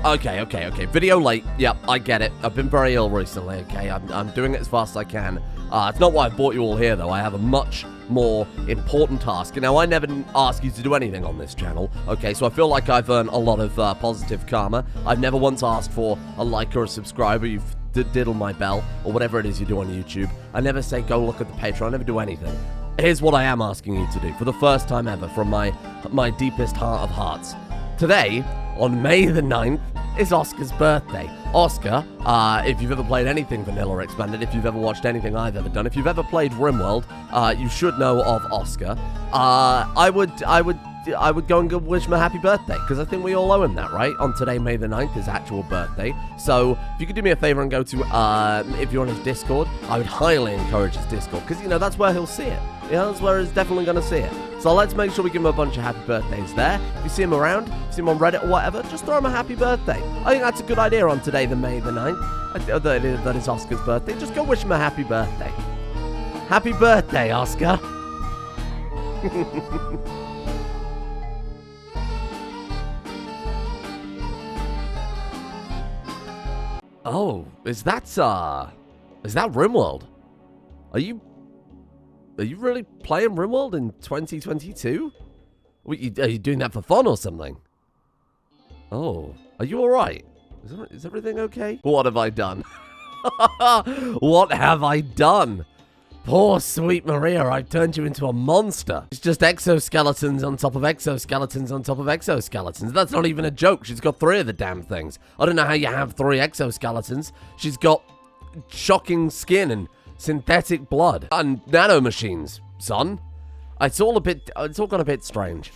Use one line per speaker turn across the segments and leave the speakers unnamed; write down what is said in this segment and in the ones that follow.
Okay. Video late. Yep, I get it. I've been very ill recently, okay? I'm doing it as fast as I can. It's not why I brought you all here, though. I have a much more important task. Now, I never ask you to do anything on this channel, okay? So I feel like I've earned a lot of positive karma. I've never once asked for a like or a subscriber. You've diddle my bell, or whatever it is you do on YouTube. I never say go look at the Patreon. I never do anything. Here's what I am asking you to do, for the first time ever, from my deepest heart of hearts. Today, on May the 9th, is Oscar's birthday. Oscar, if you've ever played anything Vanilla Expanded, if you've ever watched anything I've ever done, if you've ever played Rimworld, you should know of Oscar. I would go and wish him a happy birthday, because I think we all owe him that, right? On today, May the 9th, his actual birthday. So, if you could do me a favor and go to, if you're on his Discord, I would highly encourage his Discord, because, you know, that's where he'll see it. You know, that's where he's definitely going to see it. So let's make sure we give him a bunch of happy birthdays there. If you see him around, if you see him on Reddit or whatever, just throw him a happy birthday. I think that's a good idea on today, the May the 9th. That is Oscar's birthday. Just go wish him a happy birthday. Happy birthday, Oscar. Oh, is that Rimworld? Are you really playing Rimworld in 2022? Are you doing that for fun or something? Oh, are you alright? Is everything okay? What have I done? What have I done? Poor sweet Maria, I turned you into a monster. It's just exoskeletons on top of exoskeletons on top of exoskeletons. That's not even a joke. She's got 3 of the damn things. I don't know how you have 3 exoskeletons. She's got shocking skin and synthetic blood and nanomachines, son. It's all gone a bit strange.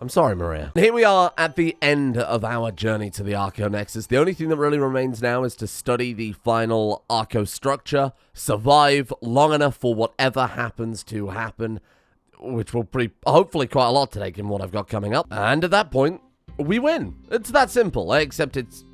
I'm sorry, Maria. Here we are at the end of our journey to the Archonexus. The only thing that really remains now is to study the final Archo structure, survive long enough for whatever happens to happen, which will be hopefully quite a lot today, given what I've got coming up. And at that point, we win. It's that simple, except it's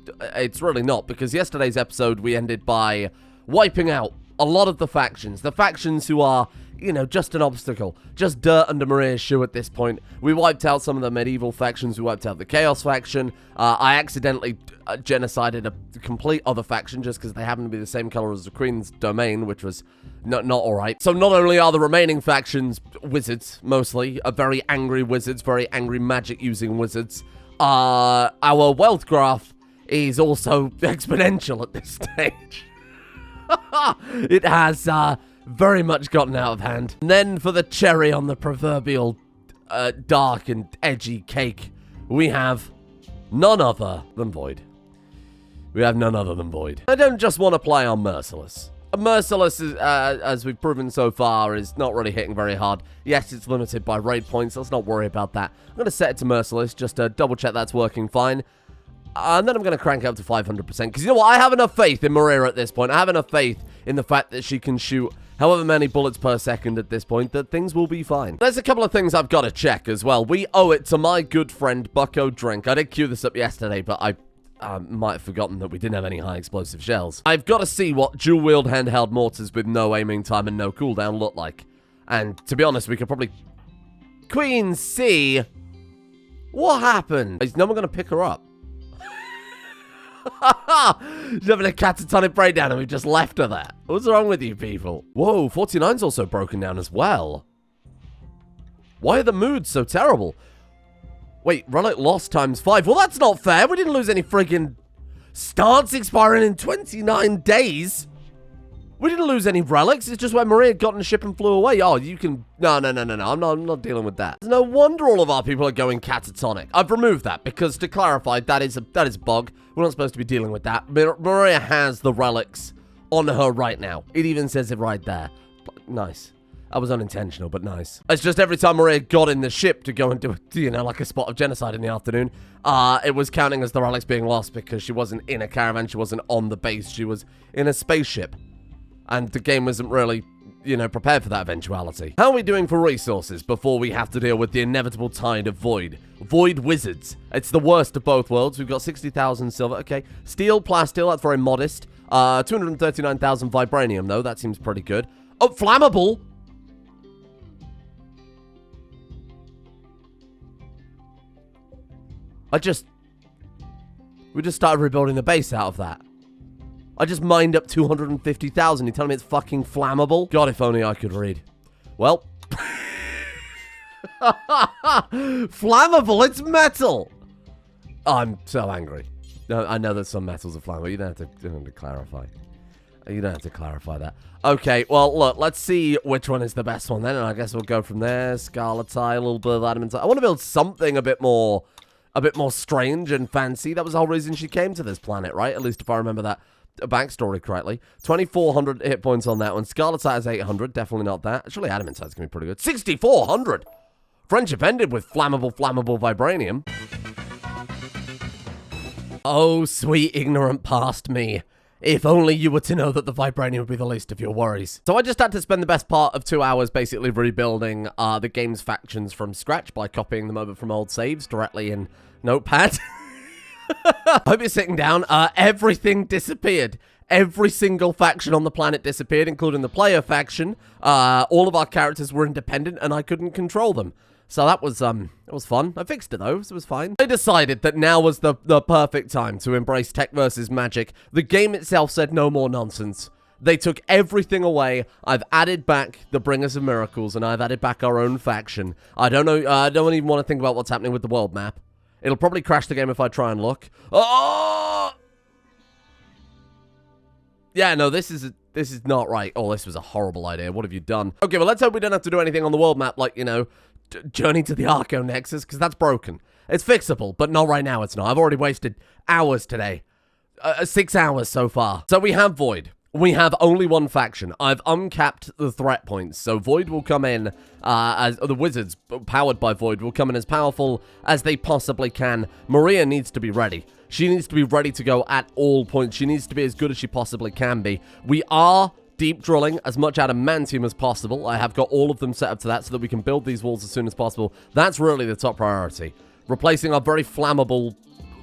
really not, because yesterday's episode we ended by wiping out a lot of the factions who are, you know, just an obstacle, just dirt under Maria's shoe at this point. We wiped out some of the medieval factions, we wiped out the Chaos faction. I accidentally genocided a complete other faction just because they happen to be the same color as the Queen's domain, which was not alright. So not only are the remaining factions wizards, mostly, very angry wizards, very angry magic-using wizards, our wealth graph is also exponential at this stage. It has very much gotten out of hand. And then for the cherry on the proverbial dark and edgy cake, we have none other than Void. We have none other than Void. I don't just want to play on Merciless. Merciless, as we've proven so far, is not really hitting very hard. Yes, it's limited by raid points. Let's not worry about that. I'm going to set it to Merciless just to double check that's working fine. And then I'm going to crank it up to 500%. Because you know what? I have enough faith in Maria at this point. I have enough faith in the fact that she can shoot however many bullets per second at this point, that things will be fine. There's a couple of things I've got to check as well. We owe it to my good friend Bucko Drink. I did queue this up yesterday, but I might have forgotten that we didn't have any high explosive shells. I've got to see what dual-wield handheld mortars with no aiming time and no cooldown look like. And to be honest, we could probably... Queen C? What happened? Is no one going to pick her up? She's having a catatonic breakdown and we just left her there. What's wrong with you people? Whoa, 49's also broken down as well. Why are the moods so terrible? Wait, relic lost ×5. Well, that's not fair. We didn't lose any friggin' starts expiring in 29 days. We didn't lose any relics. It's just when Maria got in the ship and flew away. Oh, you can... No. I'm not dealing with that. No wonder all of our people are going catatonic. I've removed that because, to clarify, that is a bug. We're not supposed to be dealing with that. Maria has the relics on her right now. It even says it right there. Nice. That was unintentional, but nice. It's just every time Maria got in the ship to go and do, you know, like a spot of genocide in the afternoon, it was counting as the relics being lost because she wasn't in a caravan, she wasn't on the base, she was in a spaceship. And the game wasn't really, you know, prepared for that eventuality. How are we doing for resources before we have to deal with the inevitable tide of Void? Void Wizards. It's the worst of both worlds. We've got 60,000 silver. Okay. Steel, plasteel, that's very modest. 239,000 vibranium, though. That seems pretty good. Oh, flammable! We just started rebuilding the base out of that. I just mined up 250,000. You're telling me it's fucking flammable? God, if only I could read. Well. Flammable, it's metal! I'm so angry. No, I know that some metals are flammable. You don't have to clarify. You don't have to clarify that. Okay, well, look, let's see which one is the best one then, and I guess we'll go from there. Scarletite, a little bit of adamantite. I want to build something a bit more strange and fancy. That was the whole reason she came to this planet, right? At least if I remember that backstory correctly. 2,400 hit points on that one. Scarletite has 800. Definitely not that. Surely adamantite's going to be pretty good. 6,400! Friendship ended with flammable vibranium. Oh, sweet ignorant past me. If only you were to know that the vibranium would be the least of your worries. So I just had to spend the best part of 2 hours basically rebuilding the game's factions from scratch by copying them over from old saves directly in Notepad. Hope you're sitting down. Everything disappeared. Every single faction on the planet disappeared, including the player faction. All of our characters were independent, and I couldn't control them. So that was fun. I fixed it, though, so it was fine. I decided that now was the perfect time to embrace tech versus magic. The game itself said no more nonsense. They took everything away. I've added back the Bringers of Miracles, and I've added back our own faction. I don't know, I don't even want to think about what's happening with the world map. It'll probably crash the game if I try and look. Oh! Yeah, no, this is not right. Oh, this was a horrible idea. What have you done? Okay, well, let's hope we don't have to do anything on the world map, like, you know, journey to the Archonexus, because that's broken. It's fixable, but not right now, it's not. I've already wasted hours today. 6 hours so far. So we have Void. We have only one faction. I've uncapped the threat points, so Void will come in as the wizards powered by Void will come in as powerful as they possibly can. Maria needs to be ready. She needs to be ready to go at all points. She needs to be as good as she possibly can be. We are deep drilling as much adamantium as possible. I have got all of them set up to that so that we can build these walls as soon as possible. That's really the top priority. Replacing our very flammable,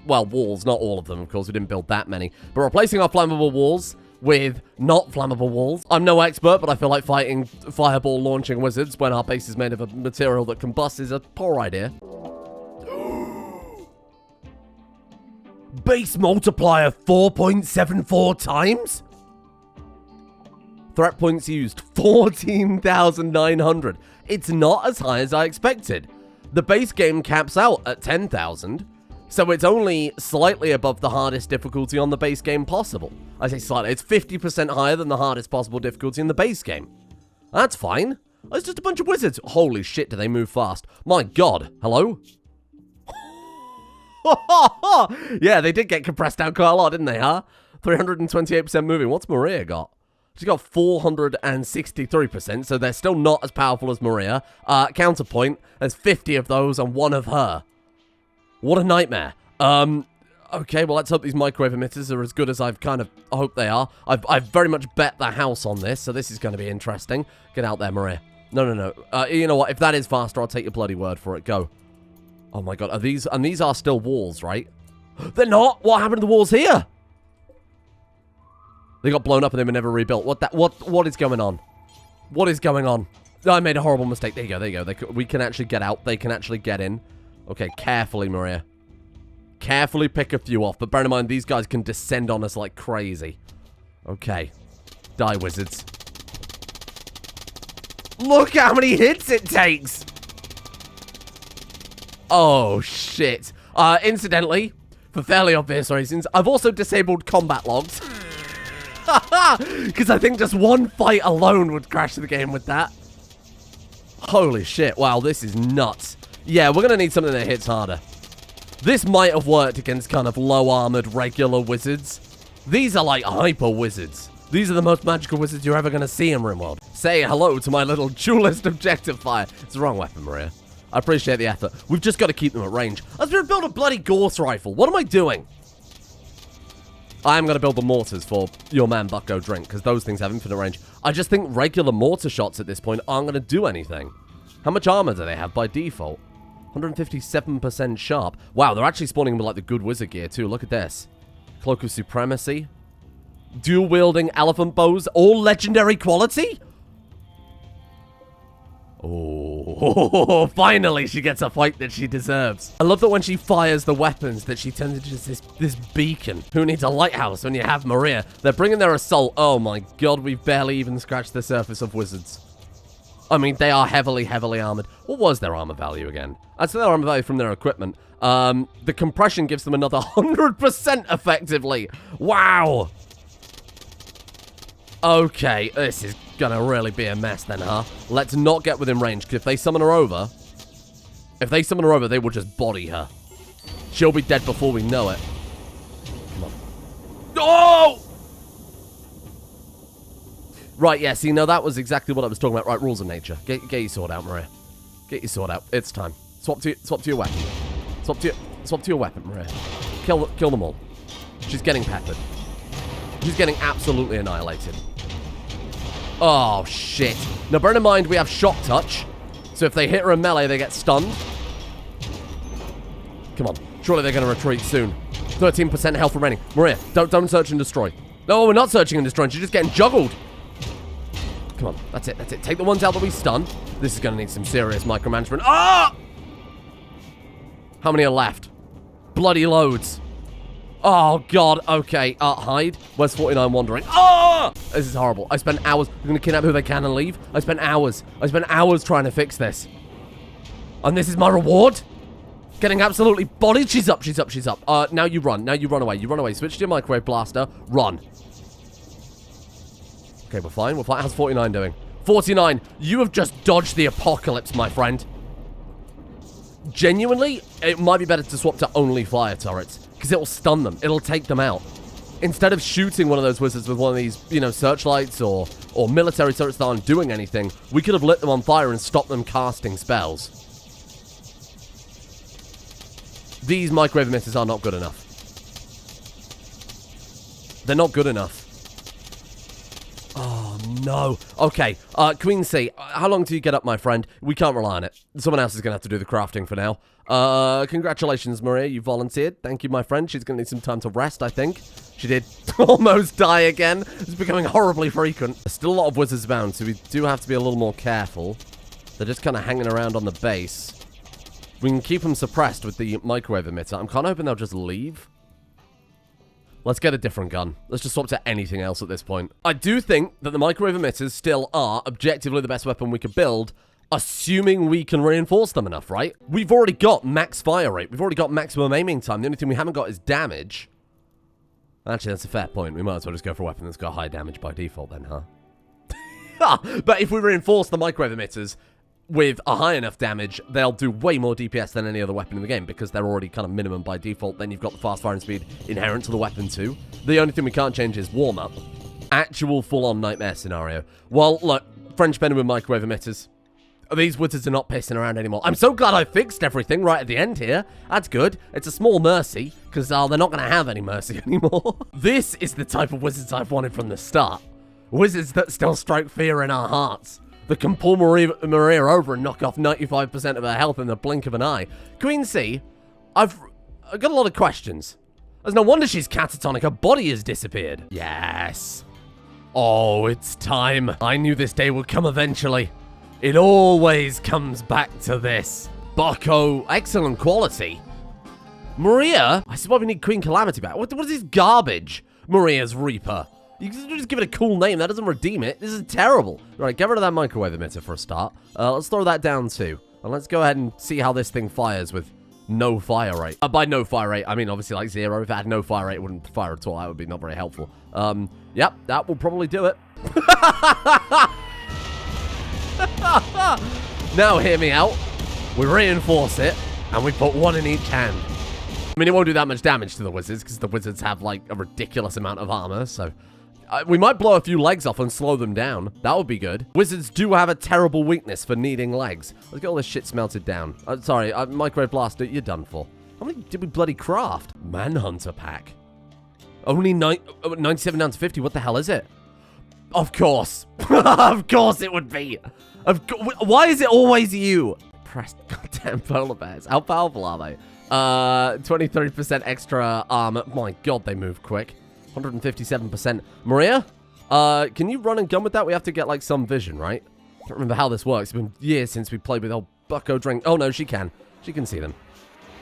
well, walls. Not all of them, of course. We didn't build that many. But replacing our flammable walls with not flammable walls. I'm no expert, but I feel like fighting fireball launching wizards when our base is made of a material that combusts is a poor idea. Base multiplier 4.74 times? Threat points used 14,900. It's not as high as I expected. The base game caps out at 10,000. So it's only slightly above the hardest difficulty on the base game possible. I say slightly, it's 50% higher than the hardest possible difficulty in the base game. That's fine. It's just a bunch of wizards. Holy shit, do they move fast. My god. Hello? Yeah, they did get compressed down quite a lot, didn't they, huh? 328% moving. What's Maria got? She's got 463%, so they're still not as powerful as Maria. Counterpoint, there's 50 of those and one of her. What a nightmare. Okay, well, let's hope these microwave emitters are as good as I've kind of hoped they are. I've very much bet the house on this, so this is going to be interesting. Get out there, Maria. No. You know what? If that is faster, I'll take your bloody word for it. Go. Oh my god, these are still walls, right? They're not! What happened to the walls here? They got blown up and they were never rebuilt. What is going on? What is going on? I made a horrible mistake. There you go. We can actually get out. They can actually get in. Okay, carefully, Maria. Carefully pick a few off. But bear in mind, these guys can descend on us like crazy. Okay. Die, wizards. Look how many hits it takes! Oh, shit. Incidentally, for fairly obvious reasons, I've also disabled combat logs. Because I think just one fight alone would crash the game with that. Holy shit. Wow, this is nuts. Yeah, we're going to need something that hits harder. This might have worked against kind of low-armored regular wizards. These are like hyper wizards. These are the most magical wizards you're ever going to see in Rimworld. Say hello to my little duelist objective fire. It's the wrong weapon, Maria. I appreciate the effort. We've just got to keep them at range. I was going to build a bloody Gorse rifle. What am I doing? I am going to build the mortars for your man Bucko Drink, because those things have infinite range. I just think regular mortar shots at this point aren't going to do anything. How much armor do they have by default? 157% sharp. Wow, they're actually spawning with like the good wizard gear too. Look at this. Cloak of Supremacy. Dual-wielding elephant bows. All legendary quality? Oh. Oh, finally she gets a fight that she deserves. I love that when she fires the weapons that she turns into just this beacon. Who needs a lighthouse when you have Maria? They're bringing their assault. Oh my god, we've barely even scratched the surface of wizards. I mean, they are heavily, heavily armored. What was their armor value again? That's their armor value from their equipment. The compression gives them another 100% effectively. Wow. Okay, this is gonna really be a mess then, huh? Let's not get within range, because if they summon her over, they will just body her. She'll be dead before we know it. Come on. Oh! Right, yeah, see, no, that was exactly what I was talking about. Right, rules of nature. Get your sword out, Maria. Get your sword out. It's time. Swap to your weapon. Swap to your weapon, Maria. Kill them all. She's getting peppered. She's getting absolutely annihilated. Oh, shit. Now, bear in mind, we have shock touch. So if they hit her in melee, they get stunned. Come on. Surely they're going to retreat soon. 13% health remaining. Maria, don't search and destroy. No, we're not searching and destroying. She's just getting juggled. Come on. That's it. Take the ones out that we stun. This is going to need some serious micromanagement. Ah! How many are left? Bloody loads. Oh, God. Okay. Hide. Where's 49 wandering? Oh! This is horrible. I spent hours. I'm going to kidnap who they can and leave. I spent hours trying to fix this. And this is my reward? Getting absolutely bodied. She's up. Now you run. You run away. Switch to your microwave blaster. Run. Okay, we're fine. How's 49 doing? 49, you have just dodged the apocalypse, my friend. Genuinely, it might be better to swap to only fire turrets, because it'll stun them. It'll take them out. Instead of shooting one of those wizards with one of these, you know, searchlights or military turrets that aren't doing anything, we could have lit them on fire and stopped them casting spells. These microwave emitters are not good enough. They're not good enough. Oh, no. Okay, Queen C, how long do you get up, my friend? We can't rely on it. Someone else is going to have to do the crafting for now. Congratulations, Maria. You volunteered. Thank you, my friend. She's going to need some time to rest, I think. She did almost die again. It's becoming horribly frequent. There's still a lot of wizards bound, so we do have to be a little more careful. They're just kind of hanging around on the base. We can keep them suppressed with the microwave emitter. I'm kind of hoping they'll just leave. Let's get a different gun. Let's just swap to anything else at this point. I do think that the microwave emitters still are objectively the best weapon we could build, assuming we can reinforce them enough, right? We've already got max fire rate. We've already got maximum aiming time. The only thing we haven't got is damage. Actually, that's a fair point. We might as well just go for a weapon that's got high damage by default then, huh? But if we reinforce the microwave emitters with a high enough damage, they'll do way more DPS than any other weapon in the game because they're already kind of minimum by default. Then you've got the fast firing speed inherent to the weapon too. The only thing we can't change is warm-up. Actual full-on nightmare scenario. Well, look, French men with microwave emitters. These wizards are not pissing around anymore. I'm so glad I fixed everything right at the end here. That's good. It's a small mercy, because they're not going to have any mercy anymore. This is the type of wizards I've wanted from the start. Wizards that still strike fear in our hearts. That can pull Maria over and knock off 95% of her health in the blink of an eye. Queen C, I've got a lot of questions. There's no wonder she's catatonic. Her body has disappeared. Yes. Oh, it's time. I knew this day would come eventually. It always comes back to this. Bucko, excellent quality. Maria, I suppose we need Queen Calamity back. What is this garbage? Maria's Reaper. You can just give it a cool name. That doesn't redeem it. This is terrible. Right, get rid of that microwave emitter for a start. Let's throw that down too. And let's go ahead and see how this thing fires with no fire rate. By no fire rate, I mean obviously like 0. If it had no fire rate, it wouldn't fire at all. That would be not very helpful. Yep, that will probably do it. Now hear me out. We reinforce it, and we put one in each hand. I mean, it won't do that much damage to the wizards, because the wizards have, like, a ridiculous amount of armor, so... we might blow a few legs off and slow them down. That would be good. Wizards do have a terrible weakness for needing legs. Let's get all this shit smelted down. Sorry, microwave blaster, you're done for. How many did we bloody craft? Manhunter pack. Only 97 down to 50. What the hell is it? Of course. Of course it would be. Why is it always you? Pressed goddamn polar bears. How powerful are they? 23% extra armor. My god, they move quick. 157%. Maria? Can you run and gun with that? We have to get, like, some vision, right? don't remember how this works. It's been years since we played with old Bucko Drink. Oh, no, she can. She can see them.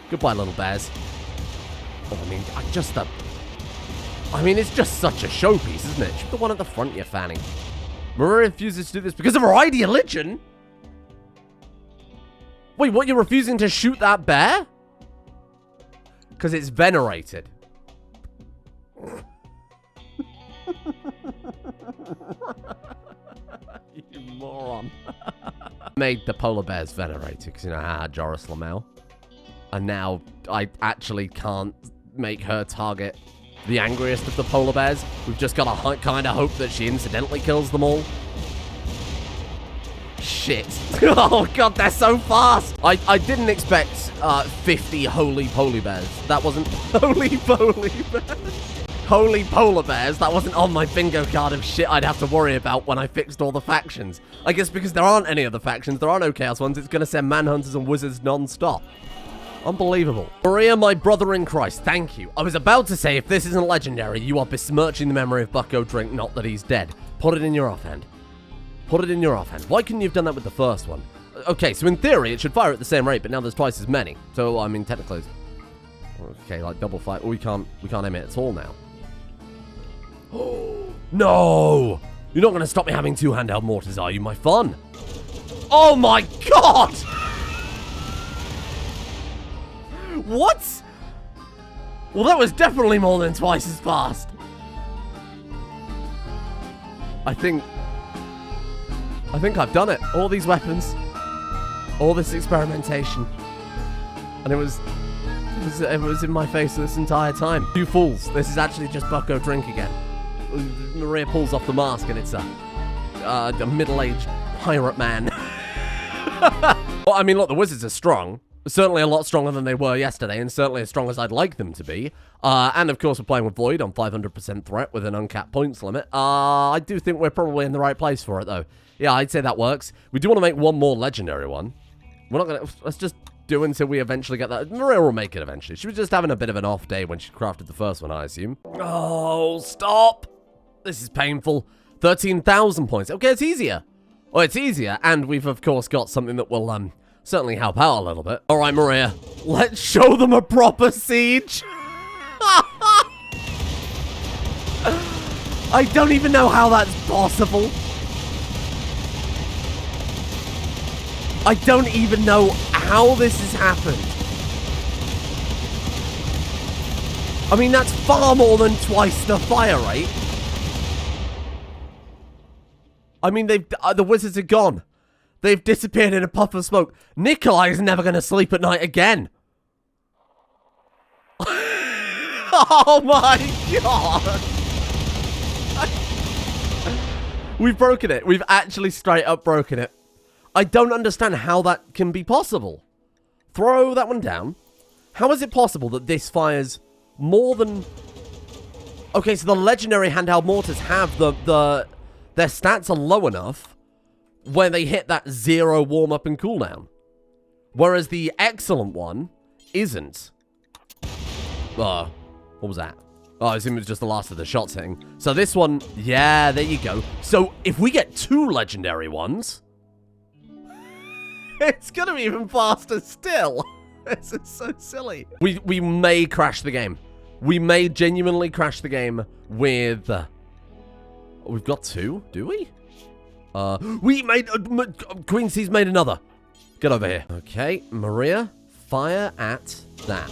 Goodbye, little bears. Oh, I mean, it's just such a showpiece, isn't it? Shoot the one at the front, you fanny. Maria refuses to do this because of her ideology. Wait, what? You're refusing to shoot that bear? Because it's venerated. You moron. Made the polar bears venerated because, you know, Joris Lamel. And now I actually can't make her target the angriest of the polar bears. We've just got to kind of hope that she incidentally kills them all. Shit. Oh, God, they're so fast. I didn't expect 50 holy polar bears. That wasn't holy polar bears. Holy polar bears. That wasn't on my bingo card of shit I'd have to worry about when I fixed all the factions. I guess because there aren't any other factions, there are no chaos ones, it's going to send manhunters and wizards non-stop. Unbelievable. Maria, my brother in Christ, thank you. I was about to say, if this isn't legendary, you are besmirching the memory of Bucko Drink, not that he's dead. Put it in your offhand. Put it in your offhand. Why couldn't you have done that with the first one? Okay, so in theory, it should fire at the same rate, but now there's twice as many. So, I mean, technically... Okay, like double fire. Oh, we can't aim it at all now. Oh, no! You're not going to stop me having 2 handheld mortars, are you, my fun? Oh my God! What? Well, that was definitely more than twice as fast. I think I've done it. All these weapons, all this experimentation, and it was in my face this entire time. You fools! This is actually just Bucko Drink again. Maria pulls off the mask, and it's a middle-aged pirate man. Well, I mean, look, the wizards are strong. Certainly a lot stronger than they were yesterday, and certainly as strong as I'd like them to be. And of course, we're playing with Void on 500% threat with an uncapped points limit. I do think we're probably in the right place for it, though. Yeah, I'd say that works. We do want to make one more legendary one. We're not going to... Let's just do until we eventually get that. Maria will make it eventually. She was just having a bit of an off day when she crafted the first one, I assume. Oh, stop. This is painful. 13,000 points. Okay, it's easier. Oh, it's easier. And we've, of course, got something that will, certainly help out a little bit. All right, Maria. Let's show them a proper siege. I don't even know how that's possible. I don't even know how this has happened. I mean, that's far more than twice the fire rate. I mean, the wizards are gone. They've disappeared in a puff of smoke. Nikolai is never going to sleep at night again. Oh my God. We've broken it. We've actually straight up broken it. I don't understand how that can be possible. Throw that one down. How is it possible that this fires more than... Okay, so the legendary handheld mortars have their stats are low enough where they hit that 0 warm-up and cooldown. Whereas the excellent one isn't. What was that? Oh, I assume it was just the last of the shots hitting. So this one, yeah, there you go. So if we get 2 legendary ones, it's gonna be even faster still. This is so silly. We may crash the game. We may genuinely crash the game with... we've got 2, do we? We made... Queen C's made another. Get over here. Okay, Maria, fire at that.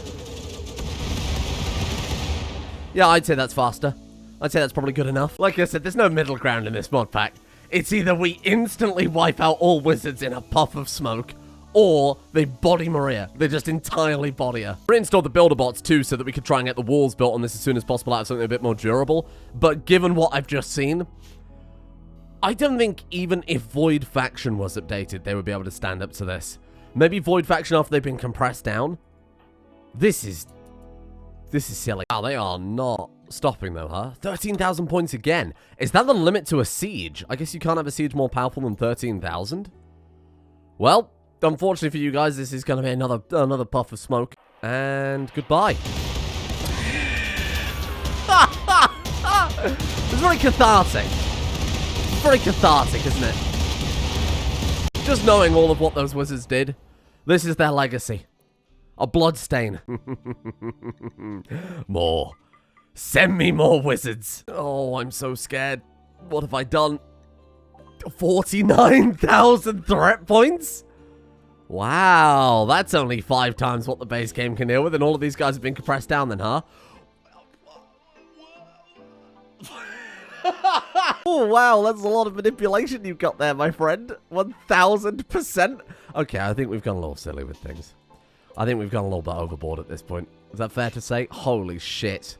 Yeah, I'd say that's faster. I'd say that's probably good enough. Like I said, there's no middle ground in this mod pack. It's either we instantly wipe out all wizards in a puff of smoke, or they body Maria. They just entirely body her. We installed the builder bots too, so that we could try and get the walls built on this as soon as possible out of something a bit more durable. But given what I've just seen, I don't think even if Void Faction was updated, they would be able to stand up to this. Maybe Void Faction after they've been compressed down. This is silly. Wow, they are not stopping though, huh? 13,000 points again. Is that the limit to a siege? I guess you can't have a siege more powerful than 13,000. Well, unfortunately for you guys, this is going to be another puff of smoke. And goodbye. It's very cathartic. It's very cathartic, isn't it? Just knowing all of what those wizards did, this is their legacy. A bloodstain. More. Send me more wizards. Oh, I'm so scared. What have I done? 49,000 threat points? Wow, that's only 5 times what the base game can deal with, and all of these guys have been compressed down then, huh? Oh, wow, that's a lot of manipulation you've got there, my friend. 1,000%. Okay, I think we've gone a little silly with things. I think we've gone a little bit overboard at this point. Is that fair to say? Holy shit.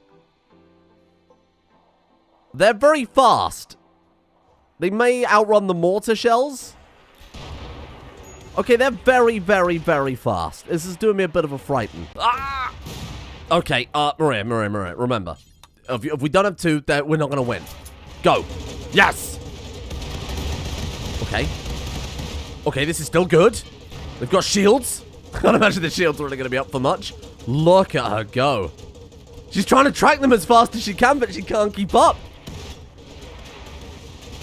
They're very fast. They may outrun the mortar shells. Okay, they're very, very, very fast. This is doing me a bit of a frighten. Ah! Okay, Maria, remember. If we don't have 2, we're not going to win. Go. Yes! Okay. Okay, this is still good. They've got shields. I can't imagine the shields are really going to be up for much. Look at her go. She's trying to track them as fast as she can, but she can't keep up.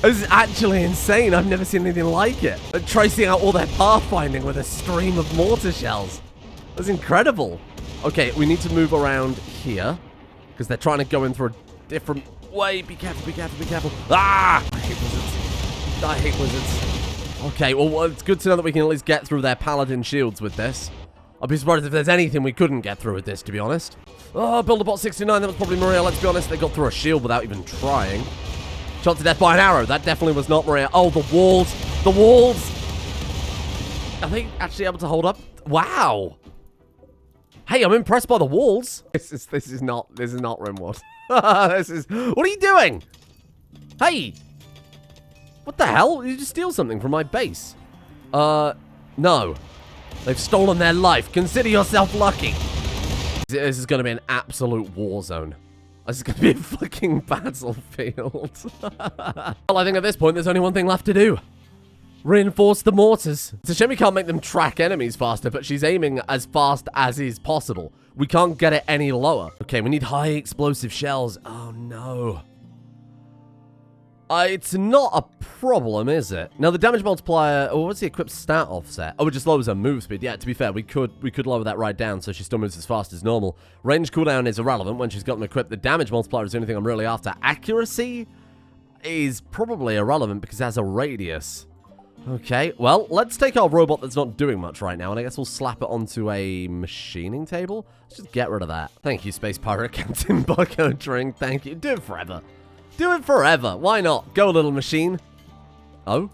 This is actually insane. I've never seen anything like it. They're tracing out all their pathfinding with a stream of mortar shells. That's incredible. Okay, we need to move around here because they're trying to go in through a different way. Be careful, be careful, be careful. Ah! I hate wizards. I hate wizards. Okay, well, it's good to know that we can at least get through their paladin shields with this. I'd be surprised if there's anything we couldn't get through with this, to be honest. Oh, Builderbot 69, that was probably Maria. Let's be honest, they got through a shield without even trying. Shot to death by an arrow. That definitely was not Maria. Oh, the walls. The walls. Are they actually able to hold up? Wow. Hey, I'm impressed by the walls. This is not Rimworld. What are you doing? Hey. What the hell? Did you just steal something from my base? No. They've stolen their life. Consider yourself lucky. This is going to be an absolute war zone. This is going to be a fucking battlefield. Well, I think at this point, there's only one thing left to do. Reinforce the mortars. It's a shame we can't make them track enemies faster, but she's aiming as fast as is possible. We can't get it any lower. Okay, we need high explosive shells. Oh, no. It's not a problem, is it? Now, the damage multiplier... Oh, what's the equipped stat offset? Oh, it just lowers her move speed. Yeah, to be fair, we could lower that right down so she still moves as fast as normal. Range cooldown is irrelevant when she's got them equipped. The damage multiplier is the only thing I'm really after. Accuracy is probably irrelevant because it has a radius. Okay, well, let's take our robot that's not doing much right now, and I guess we'll slap it onto a machining table. Let's just get rid of that. Thank you, Space Pirate Captain Bucko Drink. Thank you. Do it forever. Do it forever. Why not? Go, little machine. Oh?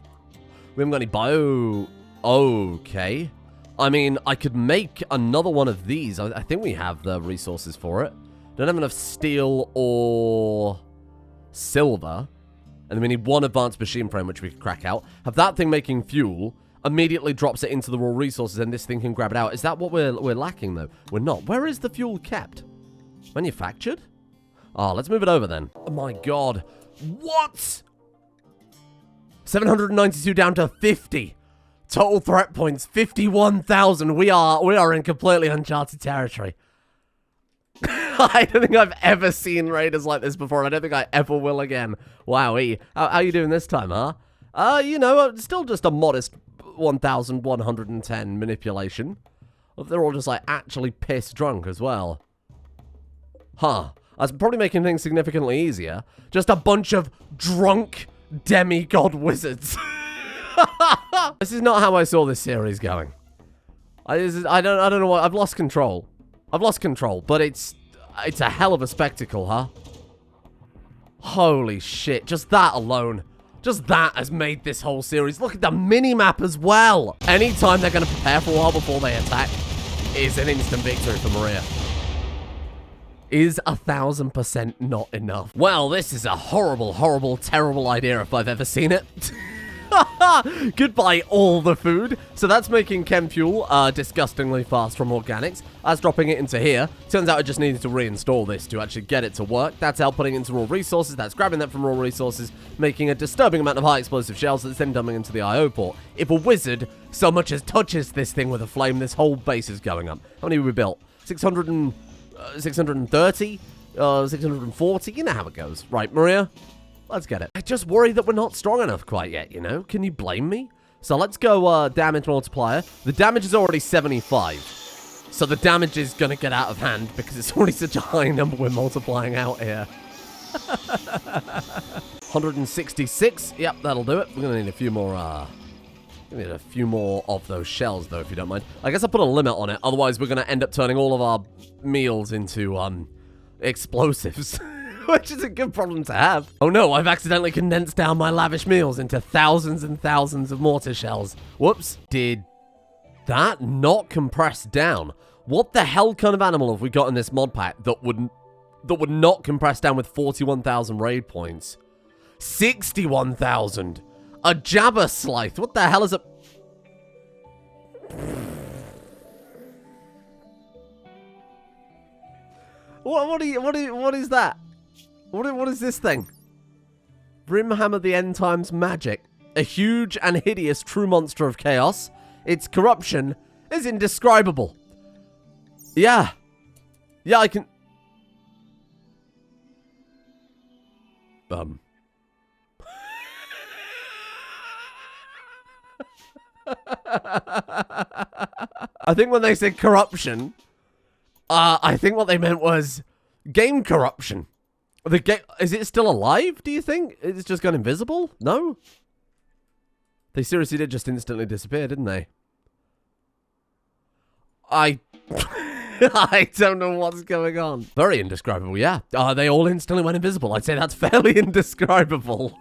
We haven't got any bio... Okay. I mean, I could make another one of these. I think we have the resources for it. Don't have enough steel or silver. And then we need one advanced machine frame, which we can crack out. Have that thing making fuel. Immediately drops it into the raw resources, and this thing can grab it out. Is that what we're lacking, though? We're not. Where is the fuel kept? Manufactured? Oh, let's move it over then. Oh my god. What? 792 down to 50. Total threat points, 51,000. We are in completely uncharted territory. I don't think I've ever seen raiders like this before, and I don't think I ever will again. Wowee. How are you doing this time, huh? You know, still just a modest 1,110 manipulation. They're all just, like, actually pissed drunk as well. Huh. That's probably making things significantly easier. Just a bunch of drunk demigod wizards. This is not how I saw this series going. I don't know what. I've lost control. But it's a hell of a spectacle, huh? Holy shit! Just that alone, just that has made this whole series. Look at the mini map as well. Anytime they're going to prepare for a while before they attack is an instant victory for Maria. Is 1,000% not enough? Well, this is a horrible, horrible, terrible idea if I've ever seen it. Goodbye, all the food. So that's making chem fuel disgustingly fast from organics. That's dropping it into here. Turns out I just needed to reinstall this to actually get it to work. That's outputting into raw resources. That's grabbing that from raw resources, making a disturbing amount of high explosive shells that's then dumping into the IO port. If a wizard so much as touches this thing with a flame, this whole base is going up. How many have we built? 630? 640? You know how it goes. Right, Maria? Let's get it. I just worry that we're not strong enough quite yet, you know? Can you blame me? So let's go damage multiplier. The damage is already 75. So the damage is going to get out of hand because it's already such a high number we're multiplying out here. 166. Yep, that'll do it. We're going to need a few more, we need a few more of those shells, though, if you don't mind. I guess I'll put a limit on it. Otherwise, we're going to end up turning all of our meals into, explosives. Which is a good problem to have. Oh, no, I've accidentally condensed down my lavish meals into thousands and thousands of mortar shells. Whoops. Did that not compress down? What the hell kind of animal have we got in this mod pack that would not compress down with 41,000 raid points? 61,000. A Jabba Scythe. What the hell is it? What is that? What is this thing? Rimhammer the End Times Magic. A huge and hideous true monster of chaos. Its corruption is indescribable. Yeah. Yeah, I can... I think when they said corruption, I think what they meant was game corruption. The game, is it still alive, do you think? It's just gone invisible? No? They seriously did just instantly disappear, didn't they? I don't know what's going on. Very indescribable, yeah. They all instantly went invisible. I'd say that's fairly indescribable.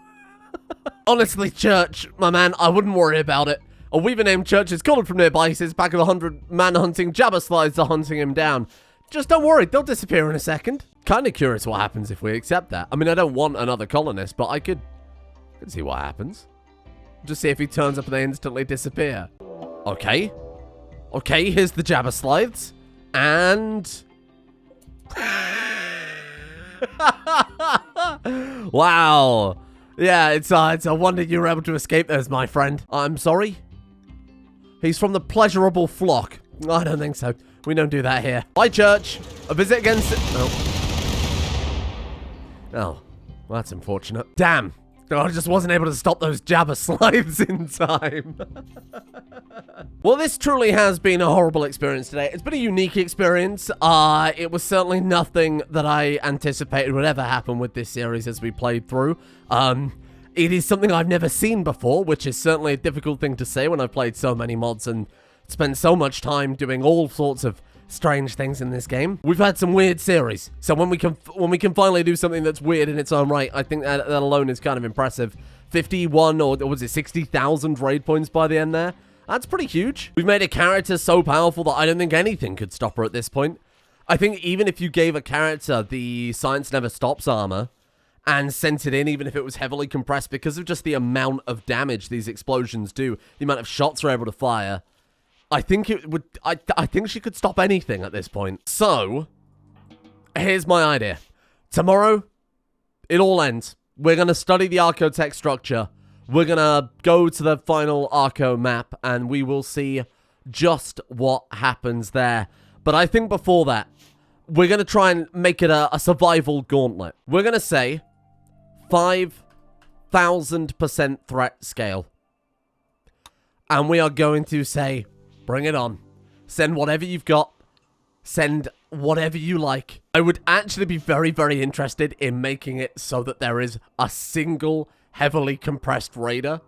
Honestly, Church, my man, I wouldn't worry about it. A weaver named Church is called from nearby. He says back of 100 man-hunting Jabba Slides are hunting him down. Just don't worry, they'll disappear in a second. Kind of curious what happens if we accept that. I mean, I don't want another colonist, but I could see what happens. Just see if he turns up and they instantly disappear. Okay. Okay, here's the Jabba Slides. And... wow. Yeah, it's a wonder you were able to escape those, my friend. I'm sorry? He's from the pleasurable flock. I don't think so. We don't do that here. Bye, Church. A visit against... Oh. Oh. Well, that's unfortunate. Damn. I just wasn't able to stop those Jabba Slides in time. Well, this truly has been a horrible experience today. It's been a unique experience. It was certainly nothing that I anticipated would ever happen with this series as we played through. It is something I've never seen before, which is certainly a difficult thing to say when I've played so many mods and spent so much time doing all sorts of strange things in this game. We've had some weird series, so when we can finally do something that's weird in its own right, I think that alone is kind of impressive. 51 or was it 60,000 raid points by the end there? That's pretty huge. We've made a character so powerful that I don't think anything could stop her at this point. I think even if you gave a character the Science Never Stops armor and sent it in, even if it was heavily compressed, because of just the amount of damage these explosions do, the amount of shots they're able to fire, I think it would... I think she could stop anything at this point. So, here's my idea. Tomorrow, it all ends. We're going to study the Archotech structure. We're going to go to the final Arco map, and we will see just what happens there. But I think before that, we're going to try and make it a survival gauntlet. We're going to say 5,000% threat scale. And we are going to say... bring it on. Send whatever you've got. Send whatever you like. I would actually be very, very interested in making it so that there is a single heavily compressed raider.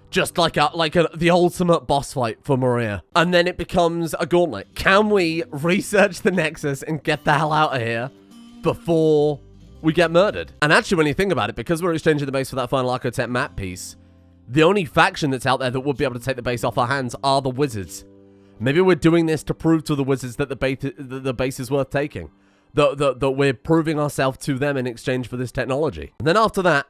Just like the ultimate boss fight for Maria. And then it becomes a gauntlet. Can we research the Nexus and get the hell out of here before we get murdered? And actually, when you think about it, because we're exchanging the base for that final Archotech map piece, the only faction that's out there that would be able to take the base off our hands are the wizards. Maybe we're doing this to prove to the wizards that the base is worth taking. That we're proving ourselves to them in exchange for this technology. And then after that,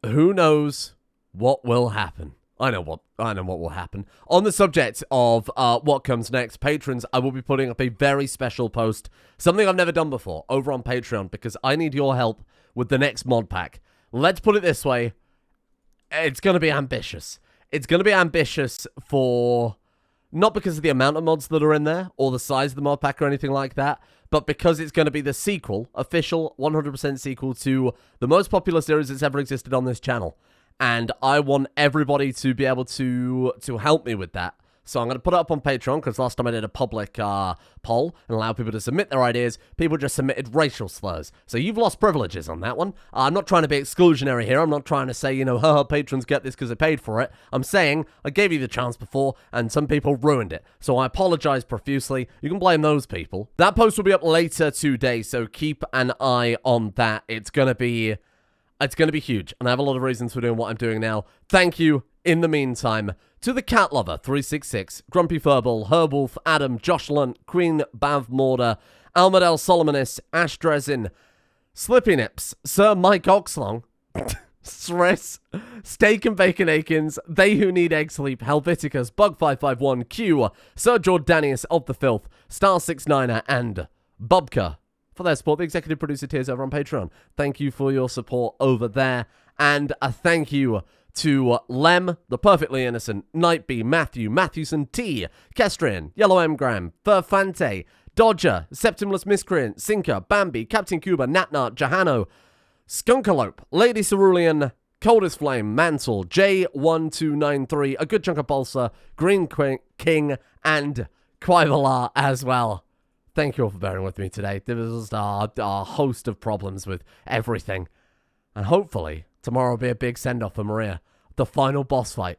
who knows what will happen? I know what will happen. On the subject of what comes next, patrons, I will be putting up a very special post, something I've never done before, over on Patreon, because I need your help with the next mod pack. Let's put it this way. It's going to be ambitious. It's going to be ambitious for... not because of the amount of mods that are in there, or the size of the mod pack or anything like that, but because it's going to be the sequel, official 100% sequel to the most popular series that's ever existed on this channel. and I want everybody to be able to help me with that. So I'm going to put it up on Patreon, because last time I did a public poll and allowed people to submit their ideas, people just submitted racial slurs. So you've lost privileges on that one. I'm not trying to be exclusionary here. I'm not trying to say, you know, haha, patrons get this because they paid for it. I'm saying I gave you the chance before, and some people ruined it. So I apologize profusely. You can blame those people. That post will be up later today, so keep an eye on that. It's going to be huge, and I have a lot of reasons for doing what I'm doing now. Thank you, in the meantime, to the Cat Lover 366, Grumpy Furball, Herwolf, Adam, Josh Lunt, Queen Bav Morder, Almadel Solomonis, Ash Dresin, Slippy Nips, Sir Mike Oxlong, Sriss, Steak and Bacon Akins, They Who Need Egg Sleep, Helviticus, Bug551, Q, Sir Jordanius of the Filth, Star69er, and Bubka for their support. The executive producer tiers over on Patreon. Thank you for your support over there. And a thank you to Lem, The Perfectly Innocent, Nightbee, Matthew, Matthewson T, Kestrian, Yellow Emgram, Furfante, Dodger, Septimus Miscreant, Sinker, Bambi, Captain Cuba, Natnart, Jahano, Skunkalope, Lady Cerulean, Coldest Flame, Mantle, J1293, a good chunk of Balsa, Green King, and Quivalar as well. Thank you all for bearing with me today. There was a host of problems with everything. And hopefully, tomorrow will be a big send-off for Maria. The final boss fight.